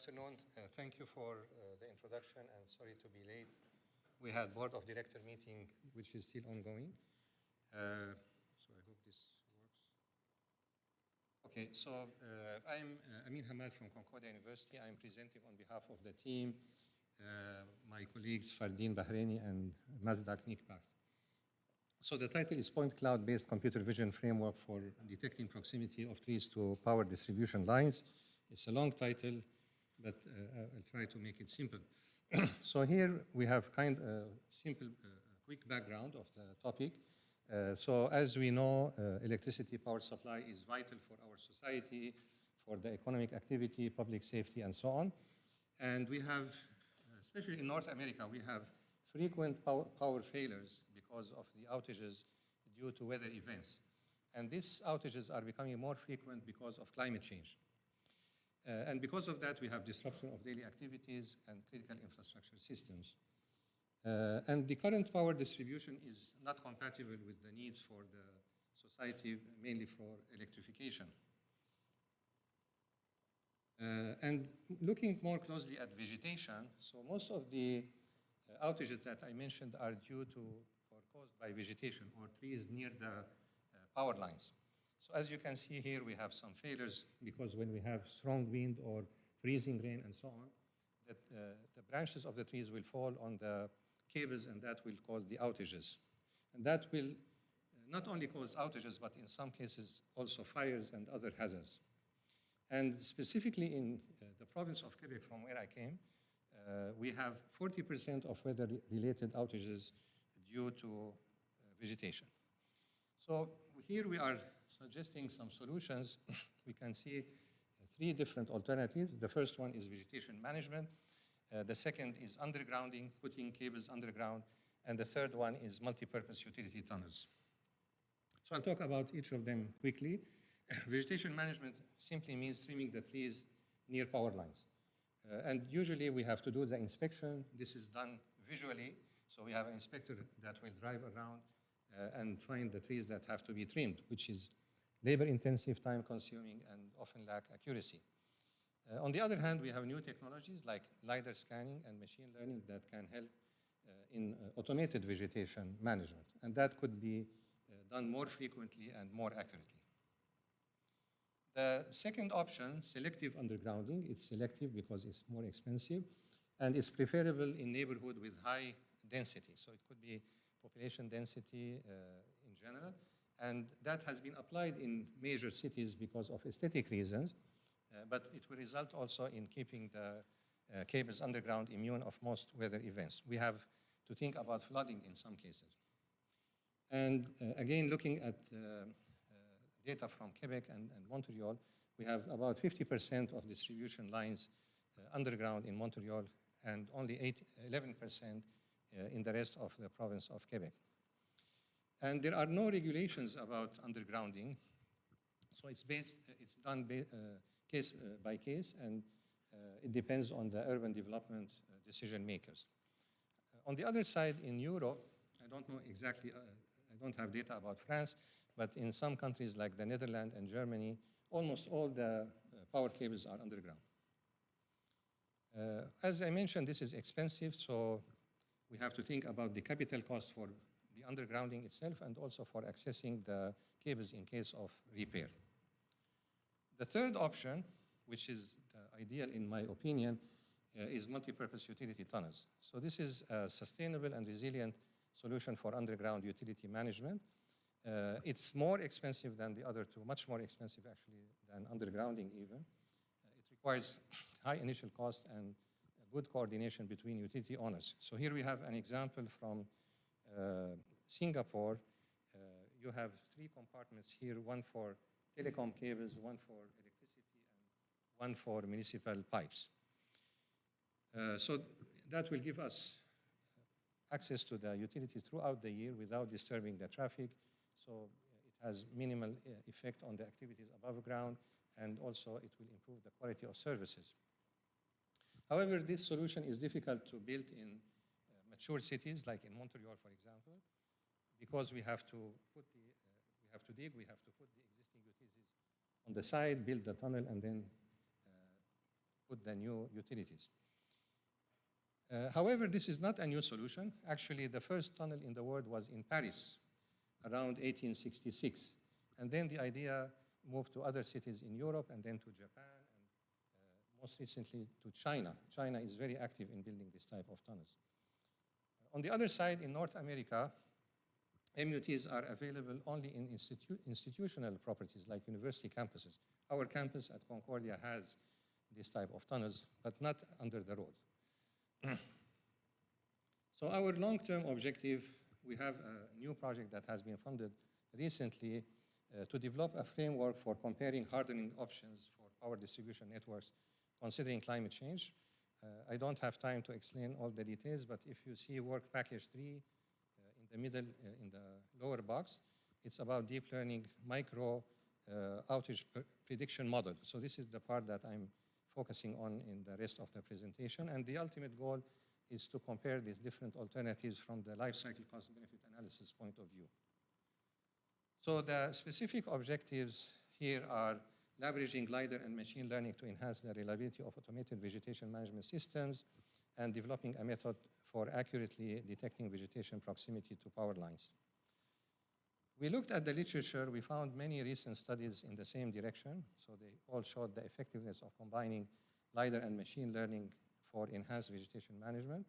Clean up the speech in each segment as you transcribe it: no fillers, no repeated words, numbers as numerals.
afternoon. Thank you for the introduction, and sorry to be late. We had board of director meeting, which is still ongoing. So I hope this works. Okay, so I'm Amin Hammad from Concordia University. I'm presenting on behalf of the team, my colleagues Fardin Bahreini and Mazdak Nik-Bakht. So the title is Point Cloud-Based Computer Vision Framework for Detecting Proximity of Trees to Power Distribution Lines. It's a long title, but I'll try to make it simple. So here we have simple, quick background of the topic. So as we know, electricity power supply is vital for our society, for the economic activity, public safety, and so on. And we have, especially in North America, we have frequent power failures because of the outages due to weather events. And these outages are becoming more frequent because of climate change. And because of that, we have disruption of daily activities and critical infrastructure systems. And the current power distribution is not compatible with the needs for the society, mainly for electrification. And looking more closely at vegetation, so most of the outages that I mentioned are due to or caused by vegetation or trees near the power lines. So as you can see here, we have some failures because when we have strong wind or freezing rain and so on, that the branches of the trees will fall on the cables and that will cause the outages. And that will not only cause outages, but in some cases also fires and other hazards. And specifically in the province of Quebec, from where I came, we have 40% of weather-related outages due to vegetation. So here we are suggesting some solutions. We can see three different alternatives. The first one is vegetation management. The second is undergrounding, putting cables underground. And the third one is multi-purpose utility tunnels. So I'll talk about each of them quickly. Vegetation management simply means trimming the trees near power lines. And usually we have to do the inspection. This is done visually. So we have an inspector that will drive around and find the trees that have to be trimmed, which is labor-intensive, time-consuming, and often lack accuracy. On the other hand, we have new technologies like LiDAR scanning and machine learning that can help in automated vegetation management. And that could be done more frequently and more accurately. The second option, selective undergrounding, it's selective because it's more expensive, and it's preferable in neighborhood with high density. So it could be population density in general, and that has been applied in major cities because of aesthetic reasons, but it will result also in keeping the cables underground immune of most weather events. We have to think about flooding in some cases. And again, looking at data from Quebec and Montreal, we have about 50% of distribution lines underground in Montreal and only 11% in the rest of the province of Quebec. And there are no regulations about undergrounding, so it's done case by case, and it depends on the urban development decision makers. On the other side, in Europe, I don't know exactly, I don't have data about France, but in some countries like the Netherlands and Germany, almost all the power cables are underground. As I mentioned, this is expensive, so we have to think about the capital cost for the undergrounding itself and also for accessing the cables in case of repair. The third option, which is the ideal in my opinion, is multi-purpose utility tunnels. So this is a sustainable and resilient solution for underground utility management. It's more expensive than the other two, much more expensive actually than undergrounding even. It requires high initial cost and good coordination between utility owners. So here we have an example from Singapore. You have three compartments here, one for telecom cables, one for electricity, and one for municipal pipes. So that will give us access to the utilities throughout the year without disturbing the traffic. So it has minimal effect on the activities above ground, and also it will improve the quality of services. However, this solution is difficult to build in mature cities, like in Montreal, for example, because we have to dig, we have to put the existing utilities on the side, build the tunnel, and then put the new utilities. However, this is not a new solution. Actually, the first tunnel in the world was in Paris around 1866. And then the idea moved to other cities in Europe and then to Japan and most recently to China. China is very active in building this type of tunnels. On the other side, in North America, MUTs are available only in institutional properties like university campuses. Our campus at Concordia has this type of tunnels, but not under the road. So our long-term objective, we have a new project that has been funded recently to develop a framework for comparing hardening options for power distribution networks considering climate change. I don't have time to explain all the details, but if you see work package 3 in the middle, in the lower box, it's about deep learning micro outage prediction model. So this is the part that I'm focusing on in the rest of the presentation. And the ultimate goal is to compare these different alternatives from the life cycle cost-benefit analysis point of view. So the specific objectives here are leveraging LiDAR and machine learning to enhance the reliability of automated vegetation management systems and developing a method for accurately detecting vegetation proximity to power lines. We looked at the literature. We found many recent studies in the same direction. So they all showed the effectiveness of combining LiDAR and machine learning for enhanced vegetation management.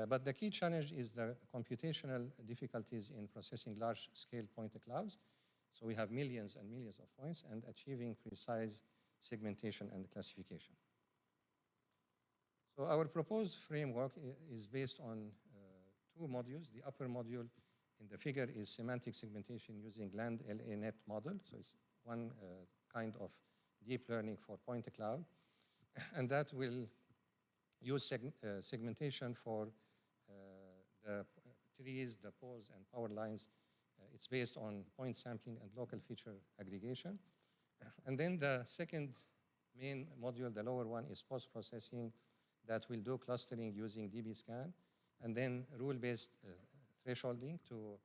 But the key challenge is the computational difficulties in processing large-scale pointer clouds. So we have millions and millions of points and achieving precise segmentation and classification. So our proposed framework is based on 2 modules. The upper module in the figure is semantic segmentation using RandLA-Net model. So it's one kind of deep learning for pointer cloud. And that will use segmentation for the trees, the poles, and power lines. It's based on point sampling and local feature aggregation. And then the second main module, the lower one, is post-processing that will do clustering using dbScan, and then rule-based thresholding to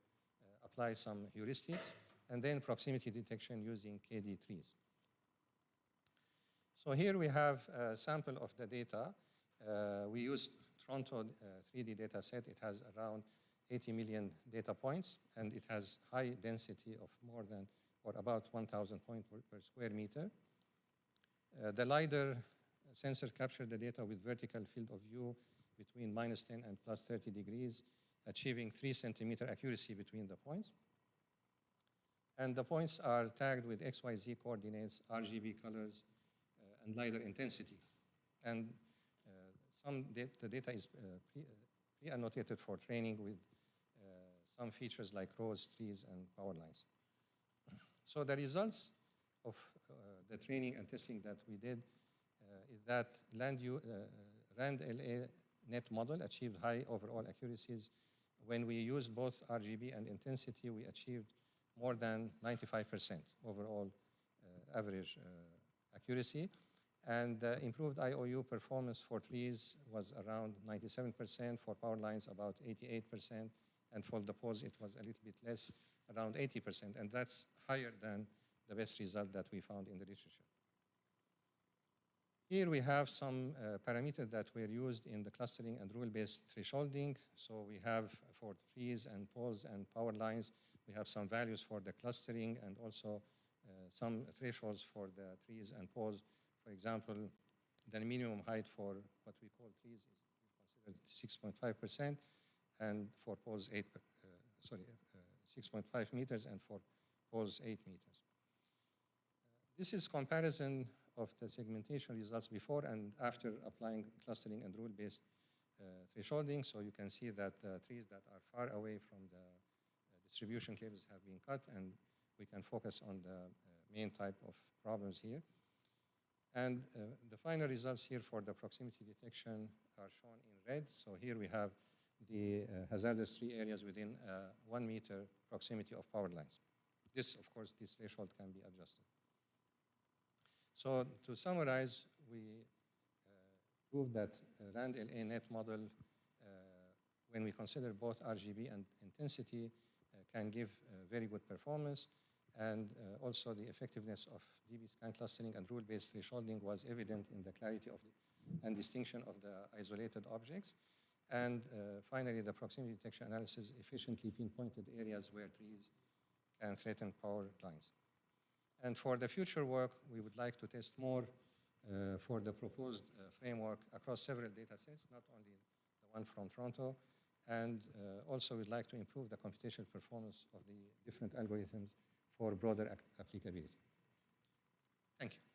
apply some heuristics, and then proximity detection using KDTrees. So here we have a sample of the data. We use Toronto 3D data set. It has around 80 million data points, and it has high density of more than or about 1,000 points per square meter. The LiDAR sensor captured the data with vertical field of view between -10 and +30 degrees, achieving 3 centimeter accuracy between the points. And the points are tagged with XYZ coordinates, RGB colors, and LiDAR intensity. And the data is pre-annotated for training with some features like rows, trees, and power lines. So the results of the training and testing that we did is that RandLA-Net model achieved high overall accuracies. When we used both RGB and intensity, we achieved more than 95% overall average accuracy. And improved IOU performance for trees was around 97%, for power lines about 88%, and for the poles it was a little bit less, around 80%, and that's higher than the best result that we found in the literature. Here we have some parameters that were used in the clustering and rule-based thresholding. So we have for trees and poles and power lines, we have some values for the clustering and also some thresholds for the trees and poles. For example, the minimum height for what we call trees is considered 6.5%, and for poles 6.5 meters, and for poles 8 meters. This is comparison of the segmentation results before and after applying clustering and rule-based thresholding. So you can see that the trees that are far away from the distribution cables have been cut, and we can focus on the main type of problems here. And the final results here for the proximity detection are shown in red. So here we have the hazardous tree areas within 1 meter proximity of power lines. This, of course, this threshold can be adjusted. So to summarize, we proved that RandLA-Net model, when we consider both RGB and intensity, can give very good performance. And also the effectiveness of DB scan clustering and rule-based thresholding was evident in the clarity of and distinction of the isolated objects. And finally, the proximity detection analysis efficiently pinpointed areas where trees can threaten power lines. And for the future work, we would like to test more for the proposed framework across several data sets, not only the one from Toronto. And also we'd like to improve the computational performance of the different algorithms for broader applicability. Thank you.